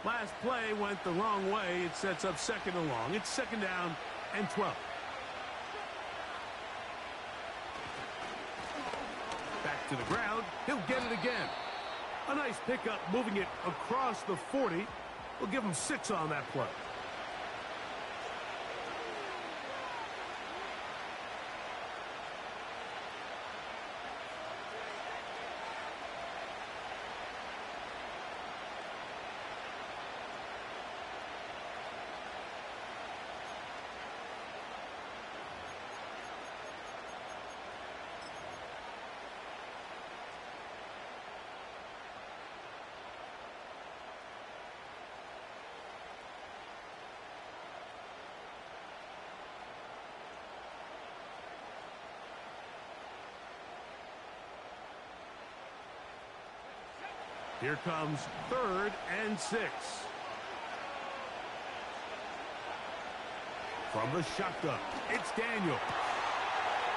Last play went the wrong way. It sets up second and long. It's second down and 12. Back to the ground. He'll get it again. A nice pickup, moving it across the 40. We'll give him 6 on that play. Here comes 3rd and 6. From the shotgun, it's Daniel.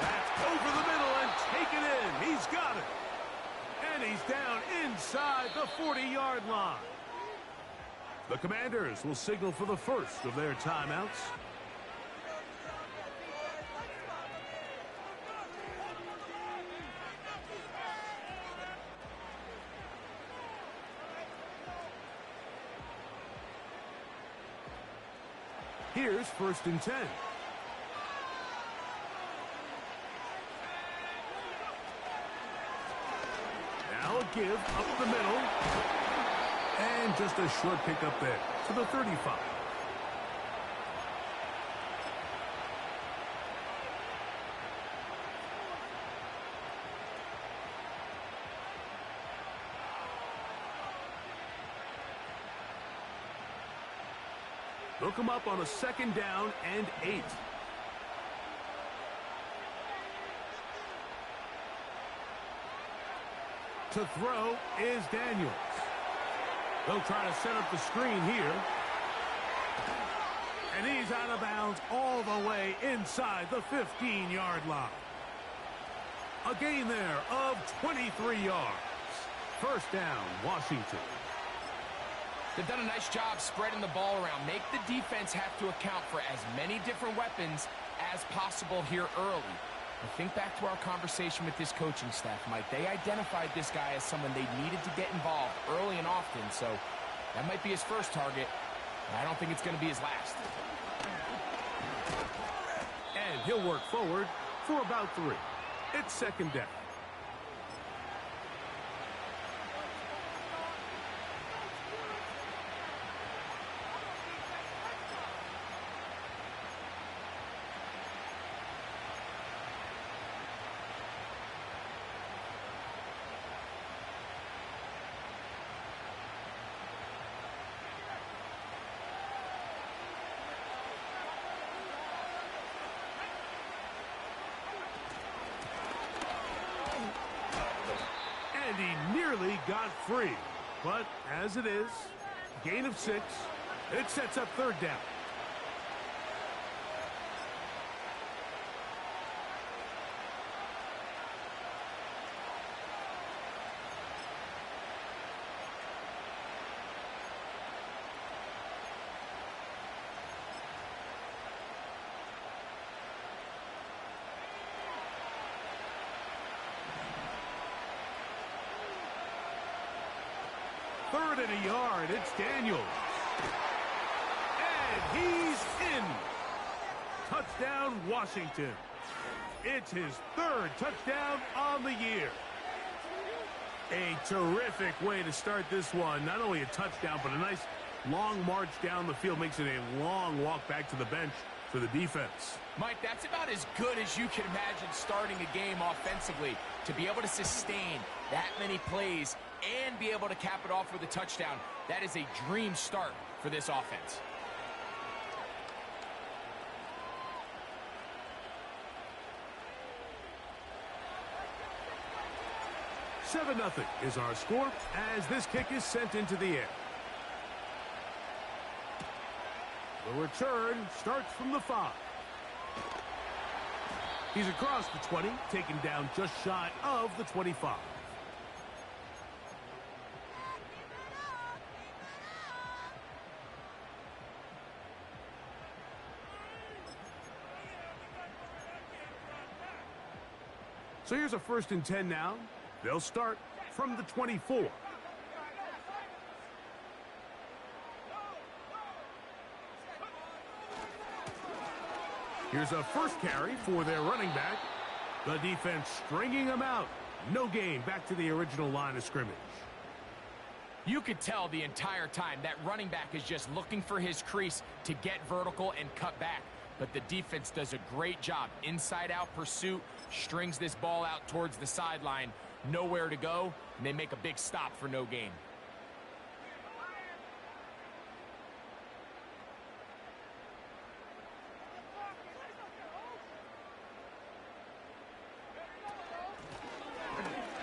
That's over the middle and taken in. He's got it. And he's down inside the 40-yard line. The Commanders will signal for the first of their timeouts. Here's 1st and 10. Now a give up the middle. And just a short pickup there to the 35. They'll come up on a 2nd down and 8. To throw is Daniels. They'll try to set up the screen here. And he's out of bounds all the way inside the 15-yard line. A gain there of 23 yards. 1st down, Washington. They've done a nice job spreading the ball around. Make the defense have to account for as many different weapons as possible here early. But think back to our conversation with this coaching staff, Mike. They identified this guy as someone they needed to get involved early and often. So that might be his first target. But I don't think it's going to be his last. And he'll work forward for about 3. It's 2nd down. And he nearly got free. But as it is, gain of 6. It sets up 3rd down. Third and a yard. It's Daniels. And he's in. Touchdown, Washington. It's his 3rd touchdown on the year. A terrific way to start this one. Not only a touchdown, but a nice long march down the field. Makes it a long walk back to the bench for the defense. Mike, that's about as good as you can imagine starting a game offensively. To be able to sustain that many plays and be able to cap it off with a touchdown, that is a dream start for this offense. Seven 0 is our score as this kick is sent into the air. The return starts from the 5. He's across the 20, taken down just shy of the 25. So here's a 1st and 10 now. They'll start from the 24. Here's a first carry for their running back. The defense stringing them out. No gain, back to the original line of scrimmage. You could tell the entire time that running back is just looking for his crease to get vertical and cut back. But the defense does a great job. Inside-out pursuit, strings this ball out towards the sideline. Nowhere to go, and they make a big stop for no gain.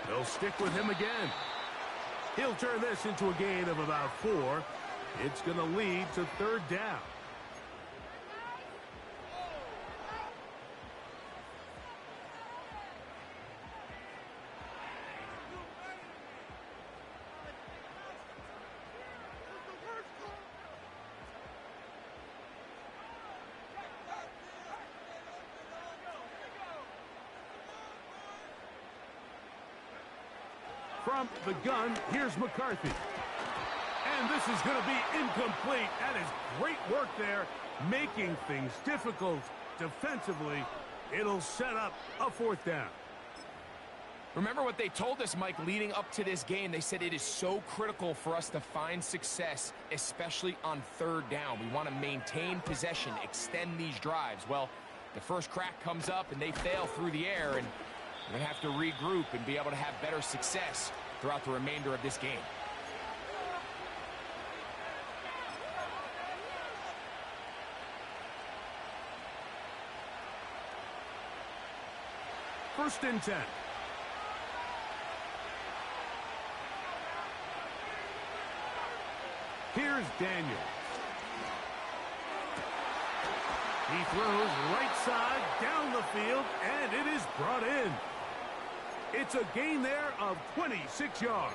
They'll stick with him again. He'll turn this into a gain of about 4. It's going to lead to 3rd down. From the gun, here's McCarthy. And this is going to be incomplete. That is great work there, making things difficult defensively. It'll set up a 4th down. Remember what they told us, Mike, leading up to this game. They said it is so critical for us to find success, especially on 3rd down. We want to maintain possession, extend these drives. Well, the first crack comes up, and they fail through the air, and we're going to have to regroup and be able to have better success throughout the remainder of this game. First and 10. Here's Daniels. He throws right side down the field, and it is brought in. It's a gain there of 26 yards.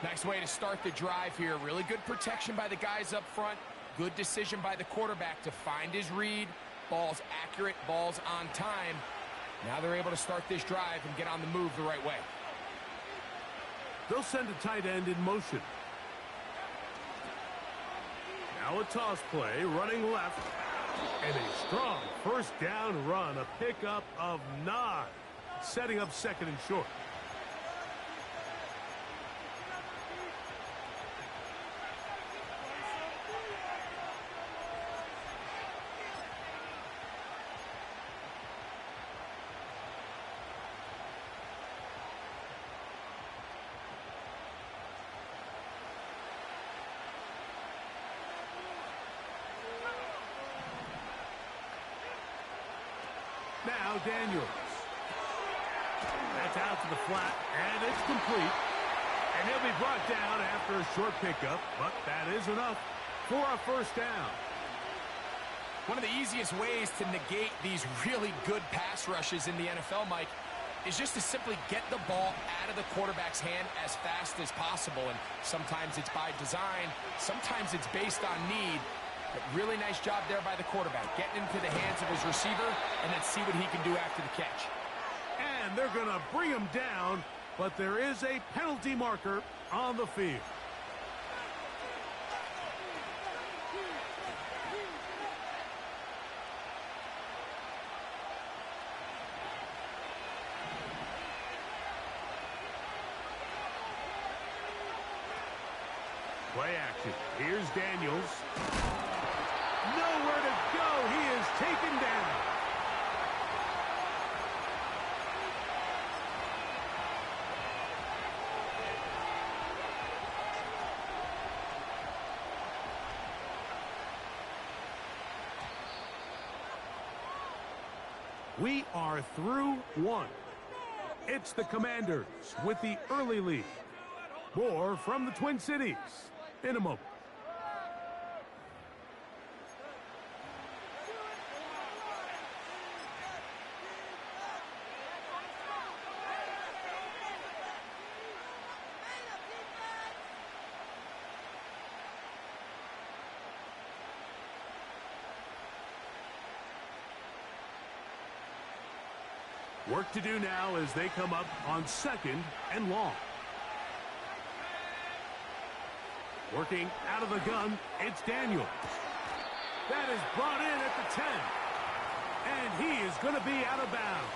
Nice way to start the drive here. Really good protection by the guys up front. Good decision by the quarterback to find his read. Ball's accurate, ball's on time. Now they're able to start this drive and get on the move the right way. They'll send a tight end in motion. Now a toss play, running left. And a strong 1st down run, a pickup of 9. Setting up 2nd and short. Now Daniels. That's out to the flat, and it's complete. And he'll be brought down after a short pickup, but that is enough for a 1st down. One of the easiest ways to negate these really good pass rushes in the NFL, Mike, is just to simply get the ball out of the quarterback's hand as fast as possible. And sometimes it's by design, sometimes it's based on need. But really nice job there by the quarterback, getting into the hands of his receiver and then see what he can do after the catch. And they're going to bring him down, but there is a penalty marker on the field. Play action. Here's Daniels. Nowhere to go. He is taken down. We are through 1. It's the Commanders with the early lead. More from the Twin Cities in a moment. Work to do now as they come up on 2nd and long. Working out of the gun, it's Daniel. That is brought in at the 10. And he is going to be out of bounds.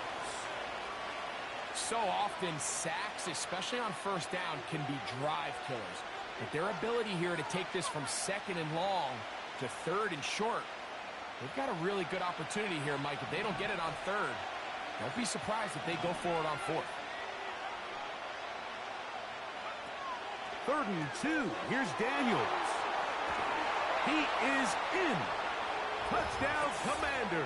So often, sacks, especially on first down, can be drive killers. But their ability here to take this from 2nd and long to 3rd and short, they've got a really good opportunity here, Mike. If they don't get it on 3rd, don't be surprised if they go for it on 4th. 3rd and 2. Here's Daniels. He is in. Touchdown, Commanders.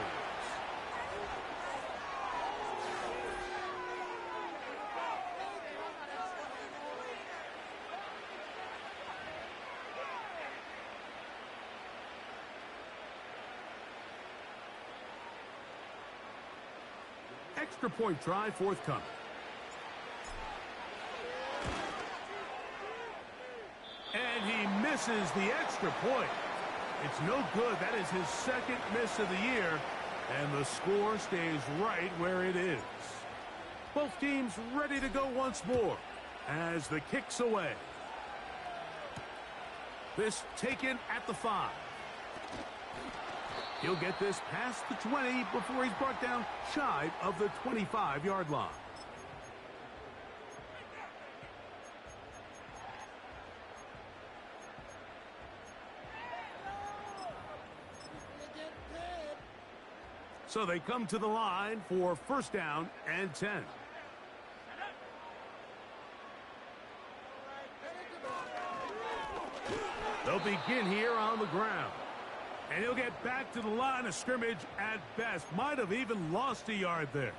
Extra point try forthcoming. And he misses the extra point. It's no good. That is his 2nd miss of the year. And the score stays right where it is. Both teams ready to go once more as the kick's away. This taken at the 5. He'll get this past the 20 before he's brought down shy of the 25-yard line. So they come to the line for 1st down and 10. They'll begin here on the ground. And he'll get back to the line of scrimmage at best. Might have even lost a yard there.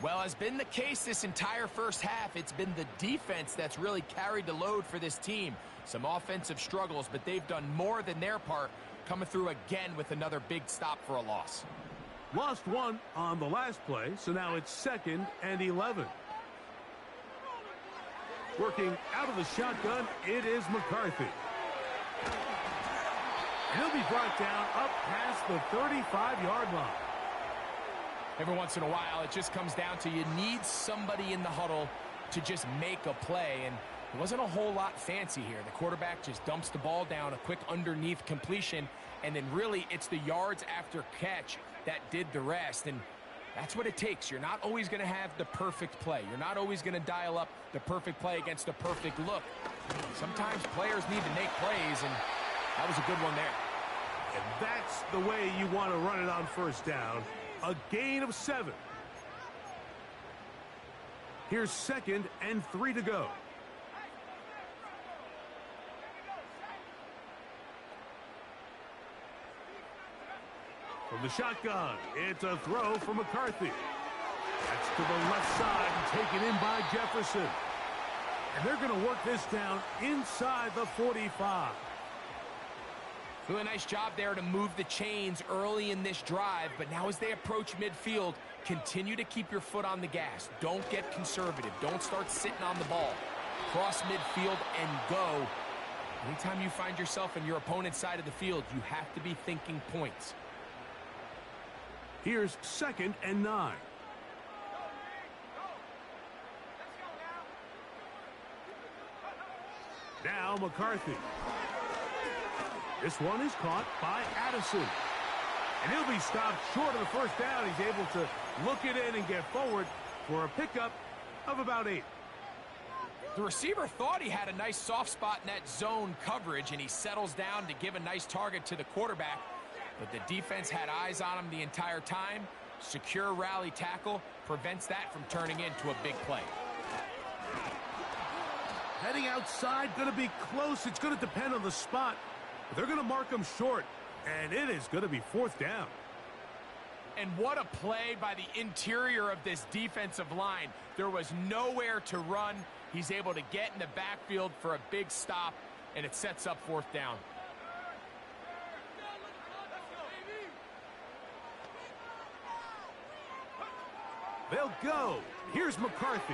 Well, has been the case this entire first half. It's been the defense that's really carried the load for this team. Some offensive struggles, but they've done more than their part, coming through again with another big stop for a loss. Lost 1 on the last play, so now it's 2nd and 11. Working out of the shotgun, it is McCarthy. He'll be brought down up past the 35-yard line. Every once in a while, it just comes down to you need somebody in the huddle to just make a play, and it wasn't a whole lot fancy here. The quarterback just dumps the ball down, a quick underneath completion, and then really it's the yards after catch that did the rest, and that's what it takes. You're not always going to have the perfect play. You're not always going to dial up the perfect play against the perfect look. Sometimes players need to make plays, and that was a good one there. And that's the way you want to run it on 1st down. A gain of 7. Here's 2nd and 3 to go. From the shotgun, it's a throw for McCarthy. That's to the left side and taken in by Jefferson. And they're going to work this down inside the 45. Really nice job there to move the chains early in this drive, but now as they approach midfield, continue to keep your foot on the gas. Don't get conservative. Don't start sitting on the ball. Cross midfield and go. Anytime you find yourself in your opponent's side of the field, you have to be thinking points. Here's 2nd and 9. Now McCarthy. This one is caught by Addison. And he'll be stopped short of the 1st down. He's able to look it in and get forward for a pickup of about 8. The receiver thought he had a nice soft spot in that zone coverage, and he settles down to give a nice target to the quarterback. But the defense had eyes on him the entire time. Secure rally tackle prevents that from turning into a big play. Heading outside, going to be close. It's going to depend on the spot. But they're going to mark him short, and it is going to be 4th down. And what a play by the interior of this defensive line. There was nowhere to run. He's able to get in the backfield for a big stop, and it sets up 4th down. They'll go. Here's McCarthy.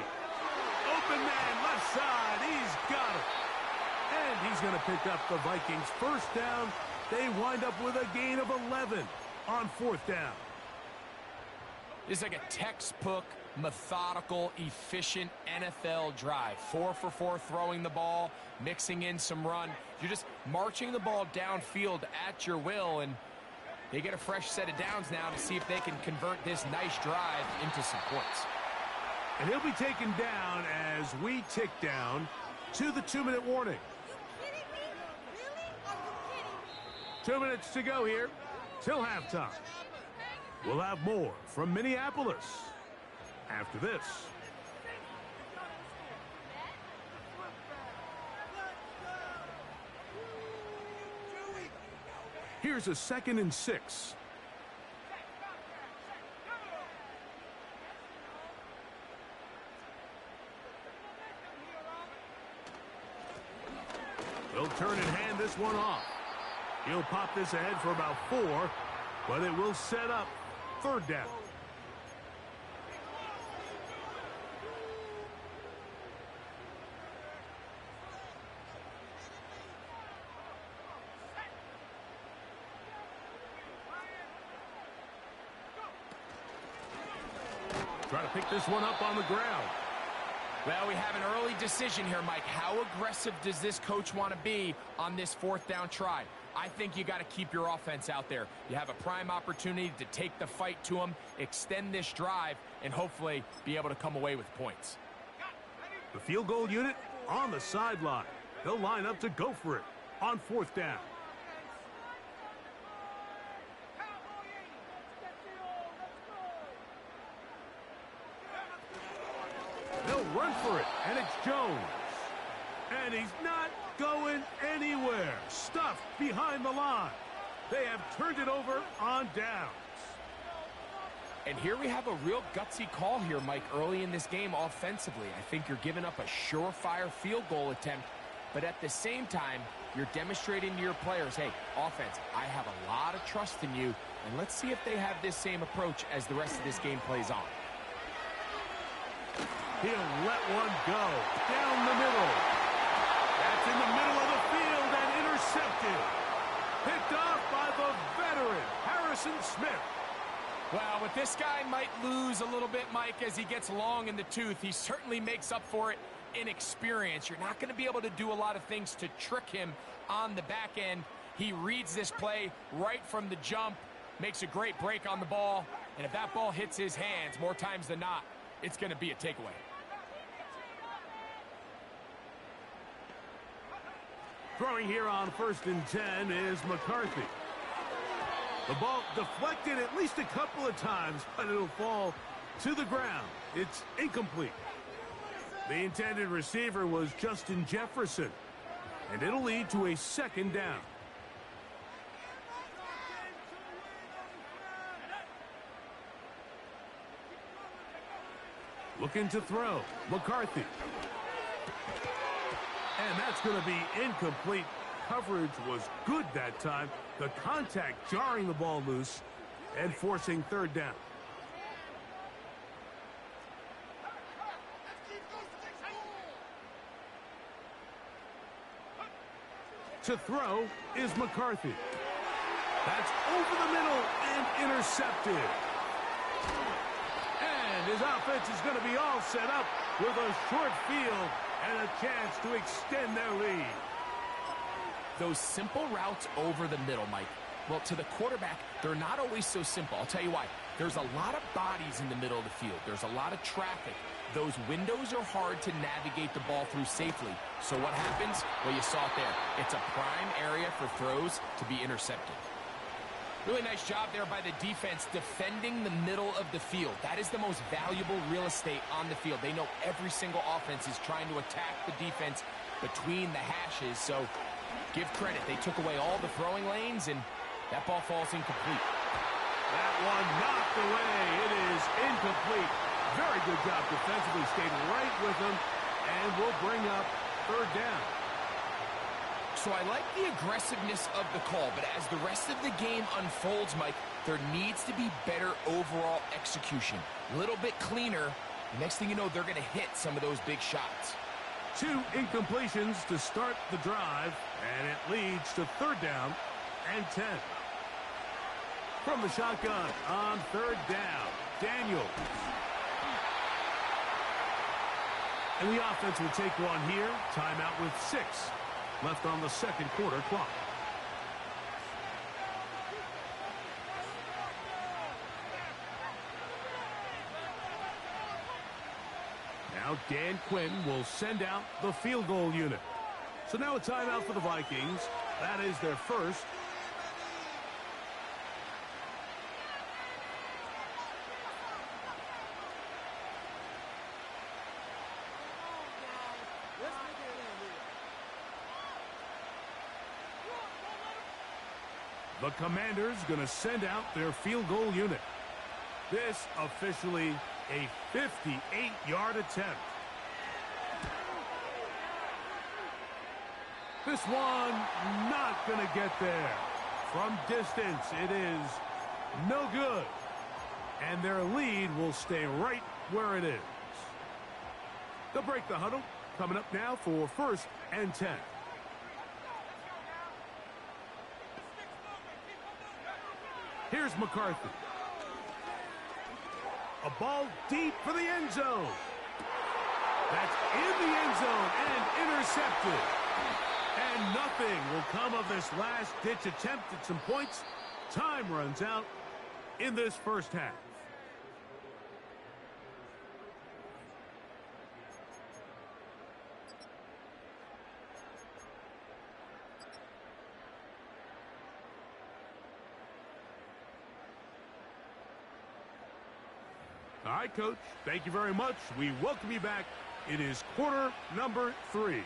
Open man, left side. He's got it. And he's going to pick up the Vikings' 1st down. They wind up with a gain of 11 on 4th down. This is like a textbook, methodical, efficient NFL drive. 4 for 4 throwing the ball, mixing in some run. You're just marching the ball downfield at your will, and they get a fresh set of downs now to see if they can convert this nice drive into some points. And he'll be taken down as we tick down to the 2-minute warning. 2 minutes to go here till halftime. We'll have more from Minneapolis after this. Here's a 2nd and 6. They'll turn and hand this one off. He'll pop this ahead for about 4, but it will set up 3rd down. Try to pick this one up on the ground. Well, we have an early decision here, Mike. How aggressive does this coach want to be on this 4th down try? I think you got to keep your offense out there. You have a prime opportunity to take the fight to them, extend this drive, and hopefully be able to come away with points. The field goal unit on the sideline. They'll line up to go for it on 4th down. They'll run for it, and it's Jones. And he's not going anywhere. Stuffed behind the line. They have turned it over on downs. And here we have a real gutsy call here, Mike, early in this game offensively. I think you're giving up a surefire field goal attempt, but at the same time, you're demonstrating to your players, hey, offense, I have a lot of trust in you, and let's see if they have this same approach as the rest of this game plays on. He'll let one go down the middle. That's in the middle of the field and intercepted. Picked off by the veteran, Harrison Smith. Well, with this guy might lose a little bit, Mike, as he gets long in the tooth. He certainly makes up for it in experience. You're not going to be able to do a lot of things to trick him on the back end. He reads this play right from the jump, makes a great break on the ball, and if that ball hits his hands more times than not, it's going to be a takeaway. Throwing here on 1st and 10 is McCarthy. The ball deflected at least a couple of times, but it'll fall to the ground. It's incomplete. The intended receiver was Justin Jefferson, and it'll lead to a 2nd down. Looking to throw, McCarthy. And that's going to be incomplete. Coverage was good that time. The contact jarring the ball loose and forcing 3rd down. To throw is McCarthy. That's over the middle and intercepted. And his offense is going to be all set up with a short field and a chance to extend their lead. Those simple routes over the middle, Mike. Well, to the quarterback, they're not always so simple. I'll tell you why. There's a lot of bodies in the middle of the field. There's a lot of traffic. Those windows are hard to navigate the ball through safely. So what happens? Well, you saw it there. It's a prime area for throws to be intercepted. Really nice job there by the defense defending the middle of the field. That is the most valuable real estate on the field. They know every single offense is trying to attack the defense between the hashes. So give credit. They took away all the throwing lanes, and that ball falls incomplete. That one knocked away. It is incomplete. Very good job defensively. Stayed right with them, and will bring up 3rd down. So I like the aggressiveness of the call, but as the rest of the game unfolds, Mike, there needs to be better overall execution. A little bit cleaner. Next thing you know, they're going to hit some of those big shots. 2 incompletions to start the drive, and it leads to 3rd down and 10. From the shotgun on 3rd down, Daniels. And the offense will take one here. Timeout with 6 left on the second quarter clock. Now Dan Quinn will send out the field goal unit. So now a timeout for the Vikings. That is their first. The Commanders going to send out their field goal unit. This officially a 58-yard attempt. This one not going to get there. From distance, it is no good. And their lead will stay right where it is. They'll break the huddle. Coming up now for 1st and 10. Here's McCarthy. A ball deep for the end zone. That's in the end zone and intercepted. And nothing will come of this last-ditch attempt at some points. Time runs out in this first half. All right, Coach, thank you very much. We welcome you back. It is quarter number 3.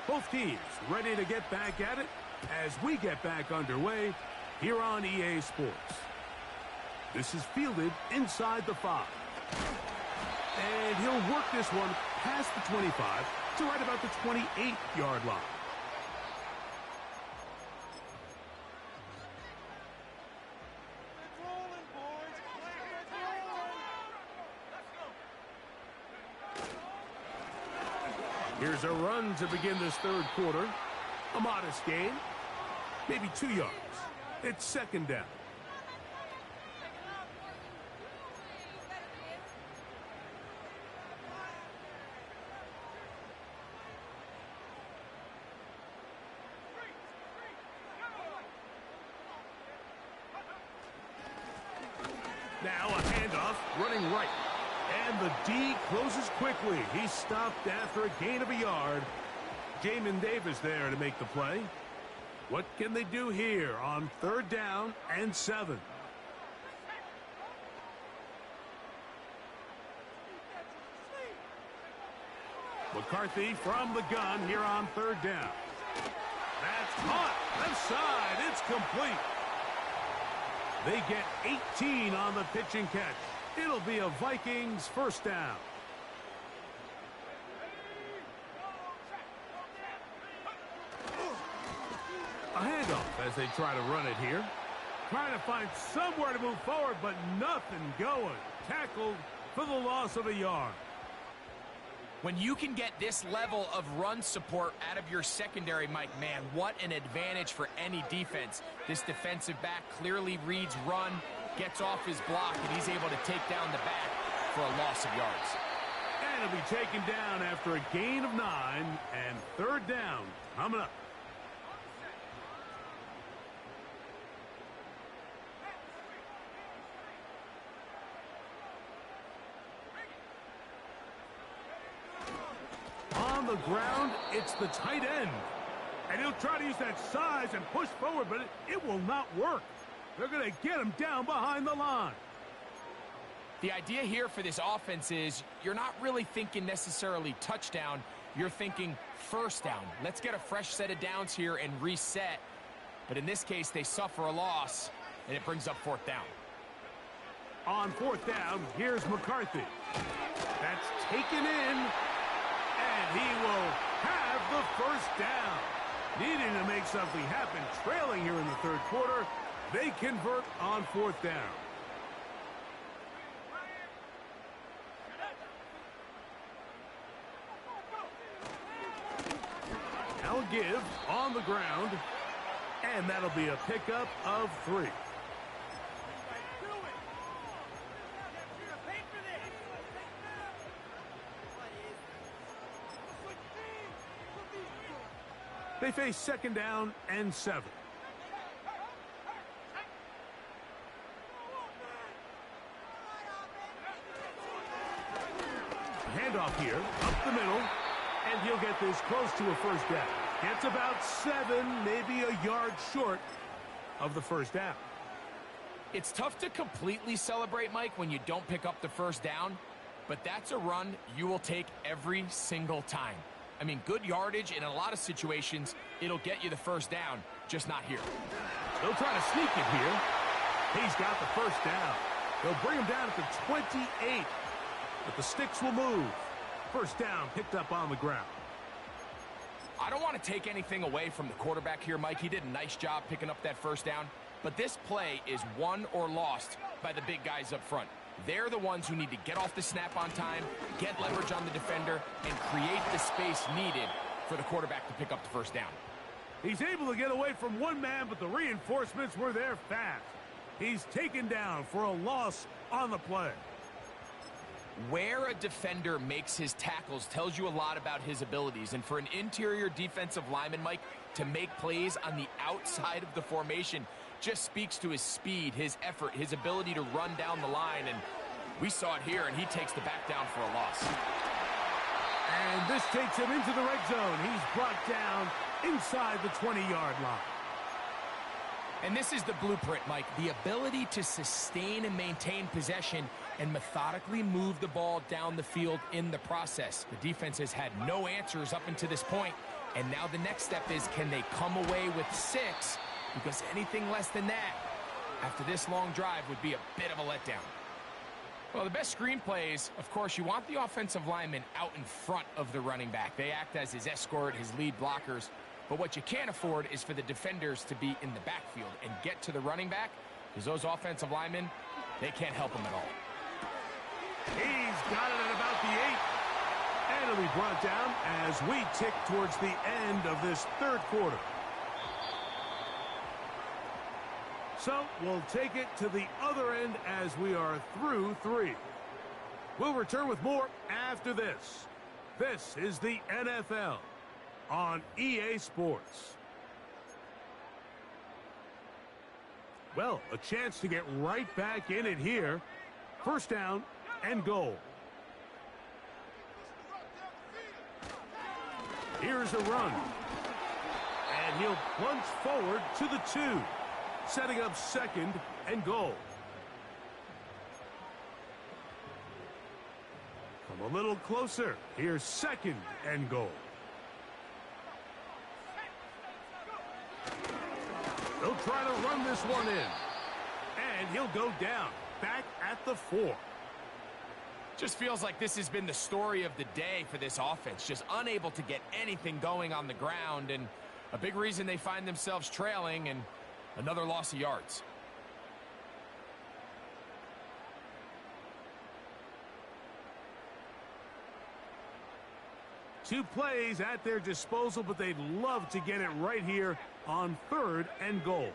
Both teams ready to get back at it as we get back underway here on EA Sports. This is fielded inside the 5. And he'll work this one past the 25 to right about the 28-yard line. Here's a run to begin this third quarter. A modest gain. Maybe 2 yards. It's second down. Now a handoff running right. And the D closes quickly. He stopped after a gain of a yard. Jamin Davis there to make the play. What can they do here on 3rd down and 7? McCarthy from the gun here on 3rd down. That's caught. Left side. It's complete. They get 18 on the pitch and catch. It'll be a Vikings first down. A handoff as they try to run it here. Trying to find somewhere to move forward, but nothing going. Tackled for the loss of a yard. When you can get this level of run support out of your secondary, Mike, man, what an advantage for any defense. This defensive back clearly reads run, gets off his block, and he's able to take down the back for a loss of yards. And it'll be taken down after a gain of 9 and 3rd down coming up. On the ground, it's the tight end. And he'll try to use that size and push forward, but it will not work. They're going to get him down behind the line. The idea here for this offense is you're not really thinking necessarily touchdown. You're thinking first down. Let's get a fresh set of downs here and reset. But in this case, they suffer a loss, and it brings up 4th down. On 4th down, here's McCarthy. That's taken in, and he will have the first down. Needing to make something happen, trailing here in the 3rd quarter. They convert on 4th down. Now give on the ground. And that'll be a pickup of 3. They face 2nd down and 7. Handoff here, up the middle, and he'll get this close to a 1st down. It's about 7, maybe a yard short of the 1st down. It's tough to completely celebrate, Mike, when you don't pick up the 1st down, but that's a run you will take every single time. I mean, good yardage, and in a lot of situations, it'll get you the 1st down, just not here. They'll try to sneak it here. He's got the 1st down. They'll bring him down at the 28, but the sticks will move. 1st down picked up on the ground. I don't want to take anything away from the quarterback here, Mike. He did a nice job picking up that 1st down, but this play is won or lost by the big guys up front. They're the ones who need to get off the snap on time, get leverage on the defender, and create the space needed for the quarterback to pick up the 1st down. He's able to get away from one man, but the reinforcements were there fast. He's taken down for a loss on the play. Where a defender makes his tackles tells you a lot about his abilities. And for an interior defensive lineman, Mike, to make plays on the outside of the formation just speaks to his speed, his effort, his ability to run down the line. And we saw it here, and he takes the back down for a loss. And this takes him into the red zone. He's brought down inside the 20-yard line. And this is the blueprint, Mike. The ability to sustain and maintain possession and methodically move the ball down the field in the process. The defense has had no answers up until this point, and now the next step is, can they come away with 6? Because anything less than that after this long drive would be a bit of a letdown. Well, the best screen plays, of course, you want the offensive lineman out in front of the running back. They act as his escort, his lead blockers. But what you can't afford is for the defenders to be in the backfield and get to the running back, because those offensive linemen, they can't help him at all. He's got it at about the 8. And it'll be brought down as we tick towards the end of this 3rd quarter. So we'll take it to the other end as we are through 3. We'll return with more after this. This is the NFL on EA Sports. Well, a chance to get right back in it here. 1st down and goal. Here's a run. And he'll plunge forward to the 2. Setting up 2nd and goal. Come a little closer. Here's 2nd and goal. They'll try to run this one in. And he'll go down. Back at the 4. Just feels like this has been the story of the day for this offense. Just unable to get anything going on the ground. And a big reason they find themselves trailing, and another loss of yards. Two plays at their disposal, but they'd love to get it right here on 3rd and goal.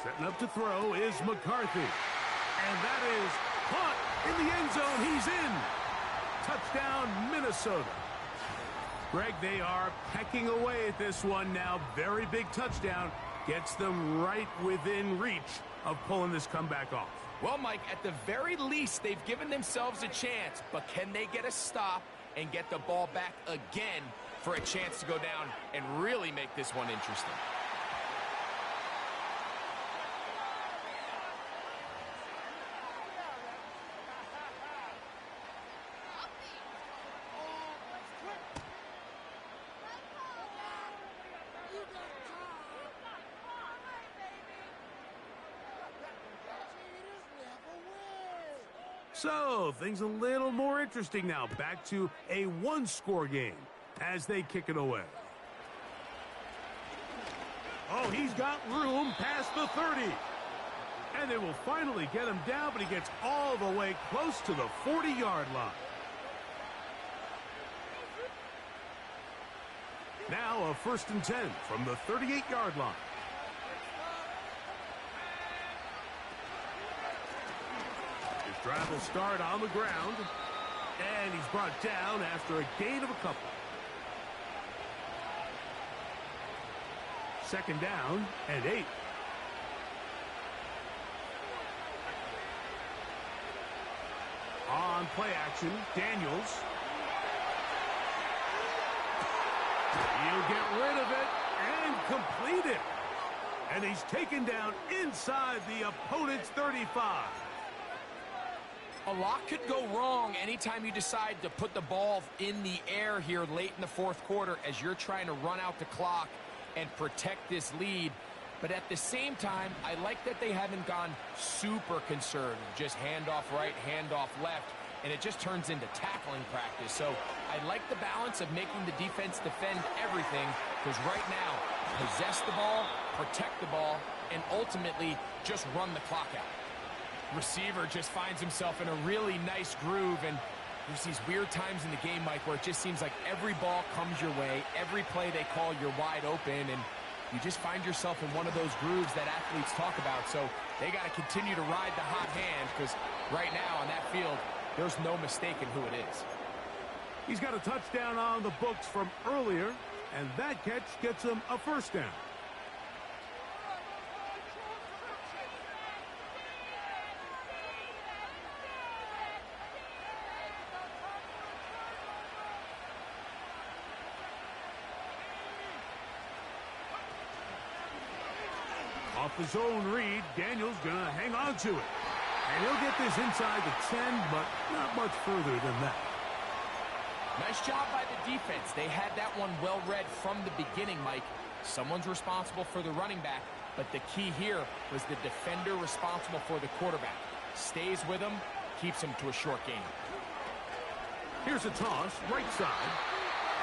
Setting up to throw is McCarthy. And that is caught in the end zone. He's in. Touchdown, Minnesota. Greg, they are pecking away at this one now. Very big touchdown. Gets them right within reach of pulling this comeback off. Well, Mike, at the very least, they've given themselves a chance. But can they get a stop and get the ball back again for a chance to go down and really make this one interesting? So, things a little more interesting now. Back to a one-score game as they kick it away. Oh, he's got room past the 30. And they will finally get him down, but he gets all the way close to the 40-yard line. Now a 1st and 10 from the 38-yard line. His drive will start on the ground. And he's brought down after a gain of a couple. 2nd down and 8. On play action, Daniels. He'll get rid of it and complete it. And he's taken down inside the opponent's 35. A lot could go wrong anytime you decide to put the ball in the air here late in the 4th quarter as you're trying to run out the clock and protect this lead. But at the same time, I like that they haven't gone super conservative. Just handoff right, handoff left, and it just turns into tackling practice. So I like the balance of making the defense defend everything, because right now, possess the ball, protect the ball, and ultimately just run the clock out. Receiver just finds himself in a really nice groove, and there's these weird times in the game, Mike, where it just seems like every ball comes your way, every play they call, you're wide open, and you just find yourself in one of those grooves that athletes talk about. So they got to continue to ride the hot hand, because right now on that field, there's no mistaking who it is. He's got a touchdown on the books from earlier, and that catch gets him a 1st down. Off his own read, Daniels going to hang on to it. And he'll get this inside the 10, but not much further than that. Nice job by the defense. They had that one well read from the beginning, Mike. Someone's responsible for the running back, but the key here was the defender responsible for the quarterback. Stays with him, keeps him to a short gain. Here's a toss, right side.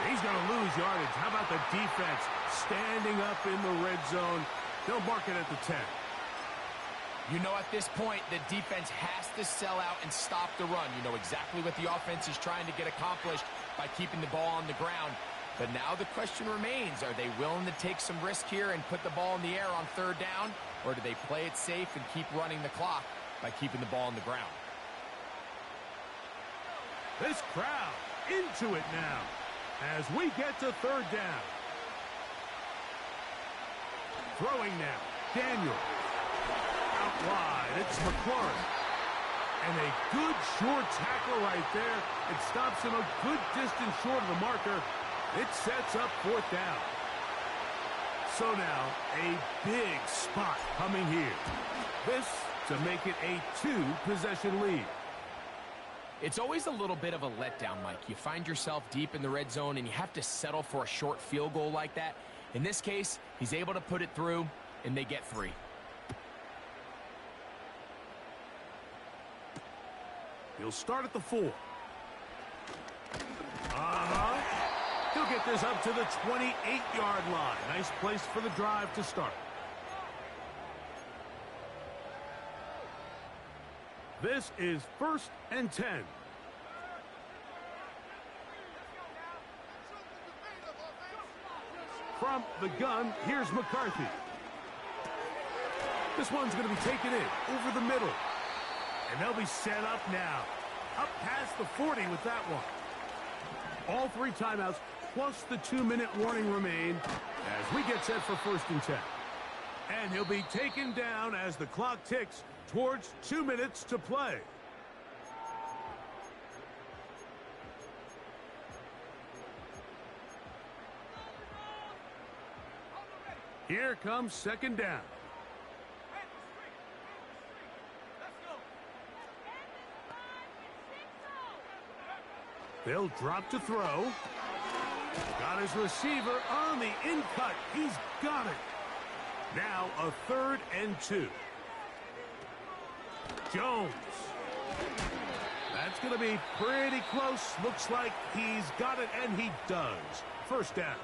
And he's going to lose yardage. How about the defense standing up in the red zone? They'll mark it at the 10. You know, at this point, the defense has to sell out and stop the run. You know exactly what the offense is trying to get accomplished by keeping the ball on the ground. But now the question remains, are they willing to take some risk here and put the ball in the air on 3rd down? Or do they play it safe and keep running the clock by keeping the ball on the ground? This crowd into it now as we get to 3rd down. Throwing now, Daniel. Out wide, it's McLaurin. And a good short tackle right there. It stops him a good distance short of the marker. It sets up 4th down. So now, a big spot coming here. This to make it a 2-possession lead. It's always a little bit of a letdown, Mike. You find yourself deep in the red zone and you have to settle for a short field goal like that. In this case, he's able to put it through, and they get 3. He'll start at the 4. He'll get this up to the 28-yard line. Nice place for the drive to start. This is 1st and 10. From the gun, here's McCarthy. This one's going to be taken in over the middle. And they'll be set up now. Up past the 40 with that one. All 3 timeouts plus the 2-minute warning remain as we get set for 1st and 10. And he'll be taken down as the clock ticks towards 2 minutes to play. Here comes 2nd down. They'll drop to throw. Got his receiver on the in-cut. He's got it. Now a 3rd and 2. Jones. That's going to be pretty close. Looks like he's got it, and he does. 1st down.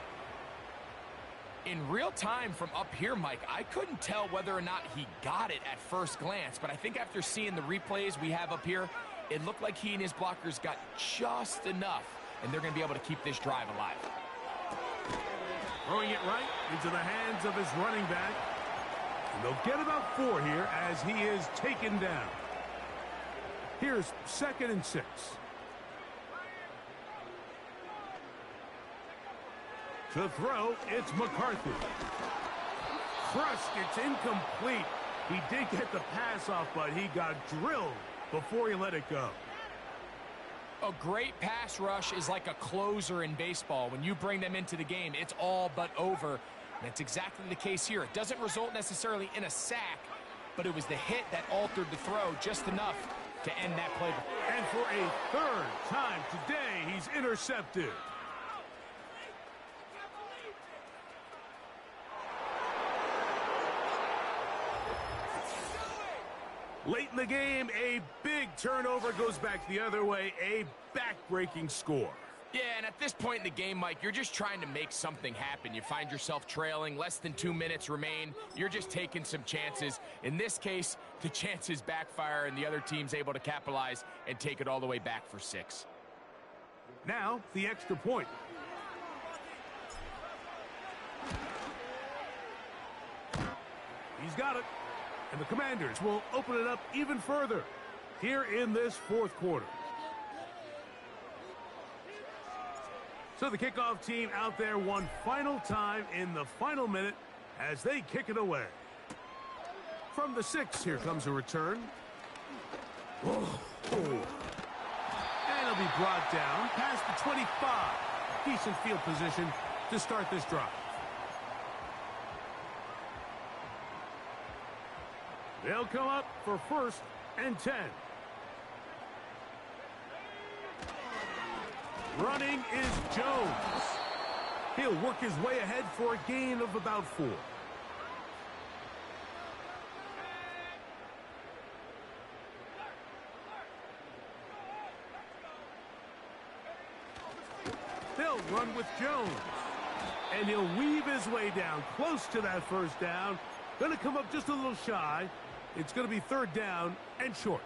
In real time from up here, Mike, I couldn't tell whether or not he got it at first glance, but I think after seeing the replays we have up here, it looked like he and his blockers got just enough, and they're going to be able to keep this drive alive. Throwing it right into the hands of his running back. And they'll get about 4 here as he is taken down. Here's 2nd and 6. To throw, it's McCarthy. Crushed, it's incomplete. He did get the pass off, but he got drilled before he let it go. A great pass rush is like a closer in baseball. When you bring them into the game, it's all but over. And that's exactly the case here. It doesn't result necessarily in a sack, but it was the hit that altered the throw just enough to end that play. And for a 3rd time today, he's intercepted. Late in the game, a big turnover goes back the other way, a back-breaking score. Yeah, and at this point in the game, Mike, you're just trying to make something happen. You find yourself trailing, less than 2 minutes remain. You're just taking some chances. In this case, the chances backfire, and the other team's able to capitalize and take it all the way back for 6. Now, the extra point. He's got it. And the Commanders will open it up even further here in this 4th quarter. So the kickoff team out there one final time in the final minute as they kick it away. From the 6, here comes a return. Oh. And it'll be brought down past the 25. Decent field position to start this drive. They'll come up for 1st and 10. Running is Jones. He'll work his way ahead for a gain of about 4. They'll run with Jones. And he'll weave his way down close to that 1st down. Going to come up just a little shy. It's going to be 3rd down and short.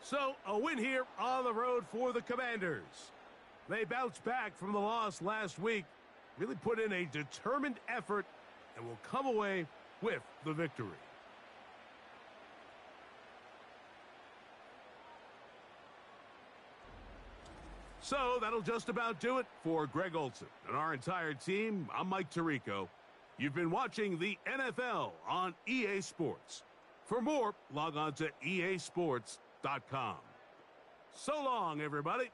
So, a win here on the road for the Commanders. They bounced back from the loss last week, really put in a determined effort, and will come away with the victory. So, that'll just about do it for Greg Olson and our entire team. I'm Mike Tirico. You've been watching the NFL on EA Sports. For more, log on to easports.com. So long, everybody.